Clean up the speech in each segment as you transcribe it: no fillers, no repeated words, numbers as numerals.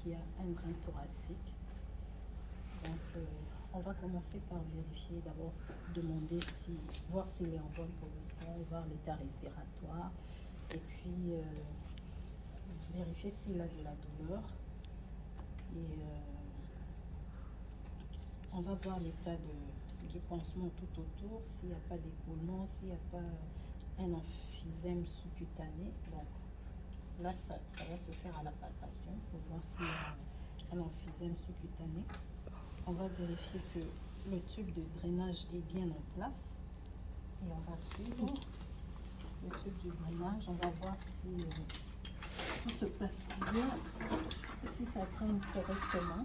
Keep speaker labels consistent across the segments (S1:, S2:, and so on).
S1: qu'il y a un drain thoracique. Donc, on va commencer par vérifier, d'abord voir s'il est en bonne position, voir l'état respiratoire, et puis vérifier s'il a de la douleur. Et on va voir l'état du pansement tout autour, s'il n'y a pas d'écoulement, s'il n'y a pas un emphysème sous-cutané. Donc là, ça va se faire à la palpation pour voir s'il y a un emphysème sous-cutané. On va vérifier que le tube de drainage est bien en place et on va suivre le tube du drainage. On va voir si tout se passe bien, si ça draine correctement.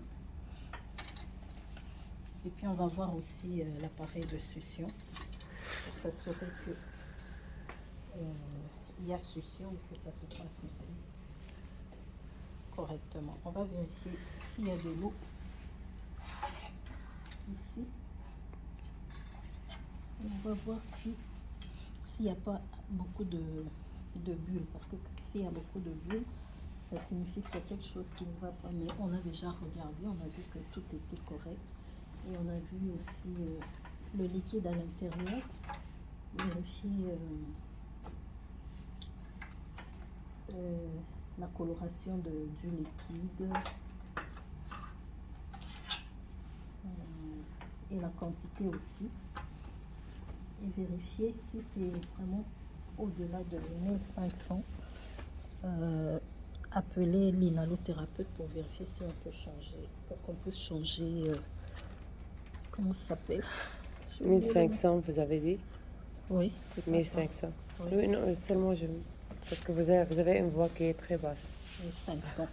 S1: Et puis on va voir aussi l'appareil de succion pour s'assurer que il y a succion et que ça se passe aussi correctement. On va vérifier s'il y a de l'eau ici. Et on va voir s'il n'y a pas beaucoup de bulles, parce que s'il y a beaucoup de bulles, ça signifie qu'il y a quelque chose qui ne va pas. Mais on a déjà regardé, on a vu que tout était correct. Et on a vu aussi le liquide à l'intérieur. Vérifier la coloration du liquide et la quantité aussi. Et vérifier si c'est vraiment au-delà de 1500. Appeler l'inhalothérapeute pour vérifier si on peut changer, pour qu'on puisse changer. Comment ça s'appelle?
S2: 1500, vous avez dit?
S1: Oui,
S2: c'est 1500.
S1: Oui.
S2: Oui, non, seulement parce que vous avez une voix qui est très basse.
S1: 500.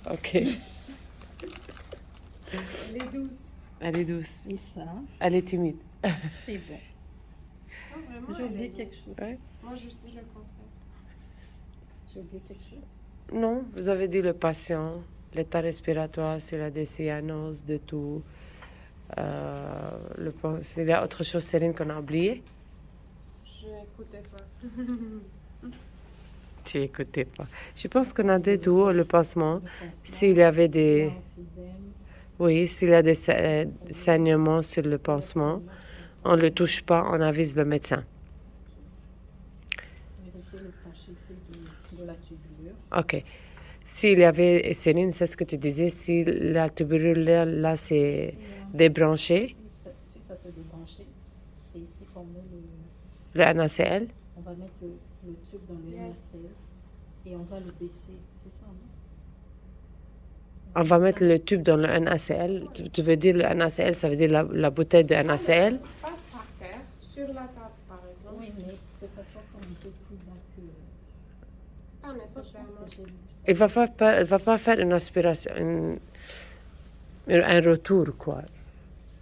S2: Ok.
S3: Elle est douce.
S2: Elle est douce.
S1: C'est ça.
S2: Elle est timide.
S1: C'est bon.
S3: Non, vraiment,
S1: J'ai
S3: elle
S1: oublié
S3: est
S1: quelque
S3: douce.
S1: chose.
S2: Ouais.
S3: Moi, je suis le contraire.
S1: J'ai oublié quelque chose.
S2: Non, vous avez dit le patient, l'état respiratoire, c'est la décyanose, de tout. Il y a autre chose, Céline, qu'on a oublié?
S3: Je n'écoutais pas.
S2: Tu n'écoutais pas. Je pense qu'on a dit tout, le pansement.
S1: Le pansement,
S2: S'il y avait des...
S1: l'emphysème,
S2: Oui, s'il y a des saignements sur le pansement, on ne le touche pas, on avise le médecin.
S1: vérifier l'étanchéité de la tubulure.
S2: OK. S'il y avait, Céline, c'est ce que tu disais, si la tubulure là, c'est débranché,
S1: Si ça se débranchait, c'est ici qu'on met
S2: le NaCl,
S1: on va mettre le tube dans le NaCl et on va le baisser. C'est ça, non?
S2: on va mettre le tube dans le NaCl. Tu veux dire le NaCl, ça veut dire la bouteille de NaCl.
S3: Passe par terre, sur la table, par exemple.
S1: Oui, mais que ça soit comme un peu plus bas que...
S3: Pas
S1: Je pense
S3: nécessairement.
S1: que j'ai lu ça.
S2: Elle va pas faire une aspiration, un retour, quoi.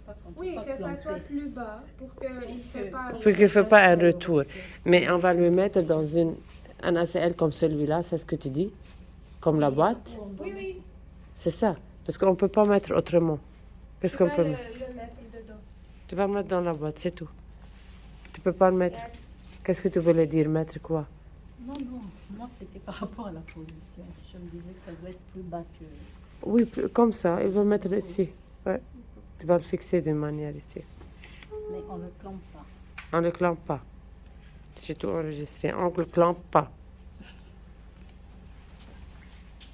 S1: Parce qu'on peut
S3: Oui,
S1: pas
S3: que ça
S1: plomber.
S3: soit plus bas pour qu'il ne fait pas...
S2: Pour qu'il ne fait pas un retour. Mais on va lui mettre dans un ACL comme celui-là, c'est ce que tu dis? Comme la boîte?
S3: Oui, oui.
S2: C'est ça. Parce qu'on ne peut pas mettre autrement. Qu'est-ce
S3: Tu
S2: qu'on
S3: vas
S2: peut
S3: le
S2: mettre?
S3: mettre dedans.
S2: Tu vas le mettre dans la boîte, c'est tout. Tu peux pas le mettre.
S3: Yes.
S2: Qu'est-ce que tu voulais dire? Mettre quoi?
S1: Non, moi c'était par rapport à la position. Je me disais que ça doit être plus bas que...
S2: Oui, comme ça. Il va le mettre ici. Ouais. Tu vas le fixer d'une manière ici.
S1: Mais on ne clampe pas.
S2: On ne le clampe pas. J'ai tout enregistré. On ne le clampe pas.